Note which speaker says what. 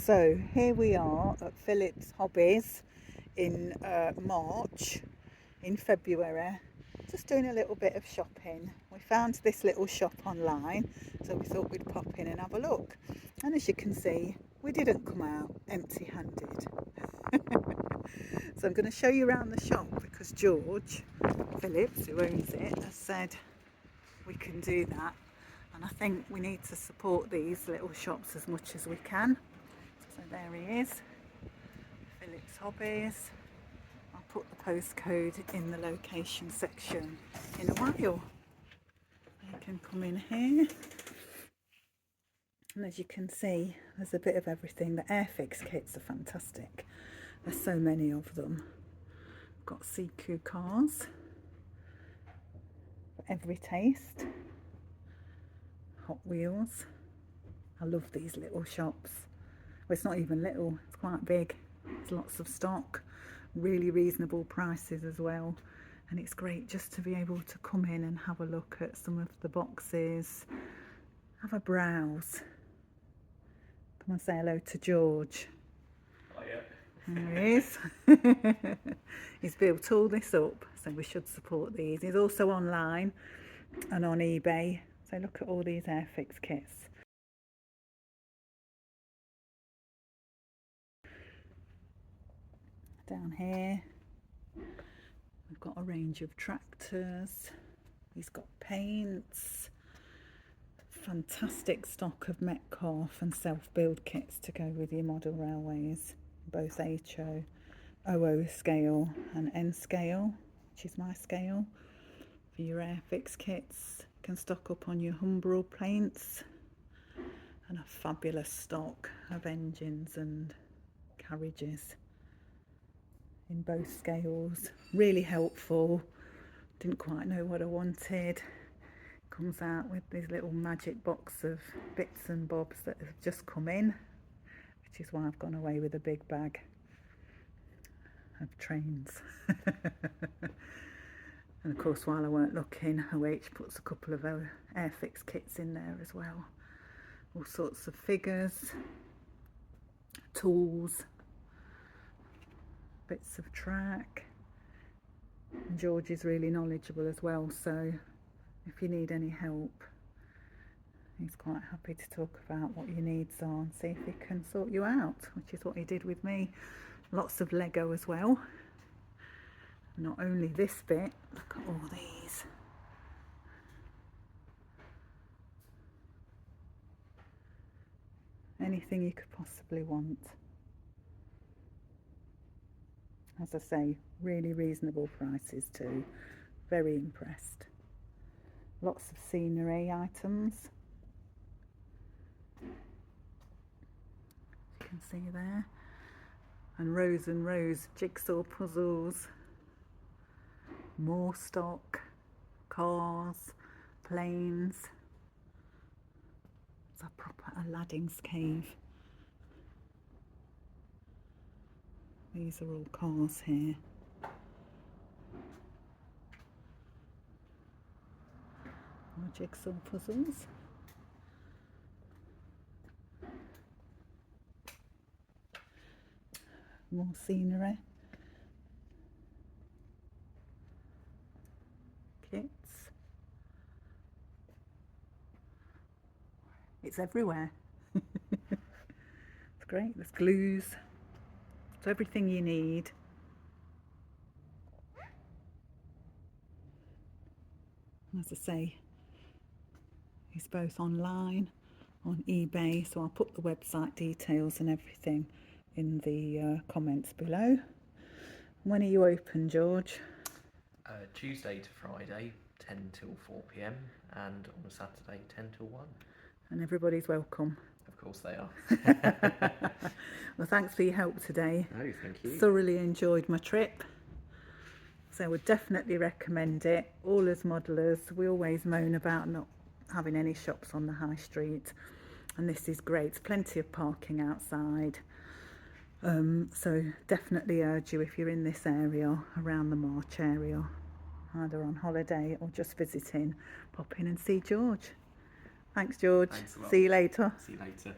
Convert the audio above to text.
Speaker 1: So here we are at Phillips Hobbies in March, in February, just doing a little bit of shopping. We found this little shop online, so we thought we'd pop in and have a look. And as you can see, we didn't come out empty-handed. So I'm going to show you around the shop because George Phillips, who owns it, has said we can do that. And I think we need to support these little shops as much as we can. So there he is, Phillips Hobbies. I'll put the postcode in the location section in a while. You can come in here, and as you can see, there's a bit of everything. The Airfix kits are fantastic. There's so many of them. Got CQ cars for every taste. Hot Wheels. I love these little shops. Well, it's not even little, it's quite big. There's lots of stock, really reasonable prices as well. And it's great just to be able to come in and have a look at some of the boxes, have a browse. Come and say hello to George.
Speaker 2: Oh yeah.
Speaker 1: There he is. He's built all this up, so we should support these. He's also online and on eBay. So look at all these Airfix kits. Down here we've got a range of tractors. He's got paints, fantastic stock of Metcalf and self-build kits to go with your model railways, both HO, OO scale and N scale, which is my scale. For your Airfix kits, you can stock up on your Humbrol paints, and a fabulous stock of engines and carriages in both scales. Really helpful. Didn't quite know what I wanted. Comes out with this little magic box of bits and bobs that have just come in, which is why I've gone away with a big bag of trains. And of course, while I weren't looking, OH puts a couple of Airfix kits in there as well. All sorts of figures, tools, bits of track. And George is really knowledgeable as well, so if you need any help, he's quite happy to talk about what your needs are and see if he can sort you out, which is what he did with me. Lots of Lego as well. Not only this bit, look at all these. Anything you could possibly want. As I say, really reasonable prices too. Very impressed. Lots of scenery items. You can see there. And rows jigsaw puzzles. More stock. Cars. Planes. It's a proper Aladdin's cave. These are all cars here. More jigsaw puzzles. More scenery. Kits. It's everywhere. It's great. There's glues. So everything you need. As I say, he's both online, on eBay, so I'll put the website details and everything in the comments below. When are you open, George?
Speaker 2: Tuesday to Friday, 10 till 4 PM, and on a Saturday, 10 till 1.
Speaker 1: And everybody's welcome.
Speaker 2: Of course they are.
Speaker 1: Well, thanks for your help today.
Speaker 2: Oh, thank you.
Speaker 1: Thoroughly enjoyed my trip. So I would definitely recommend it. All as modelers, we always moan about not having any shops on the high street. And this is great. Plenty of parking outside. So definitely urge you, if you're in this area, around the March area, either on holiday or just visiting, pop in and see George. Thanks, George.
Speaker 2: Thanks a lot.
Speaker 1: See you later.
Speaker 2: See you later.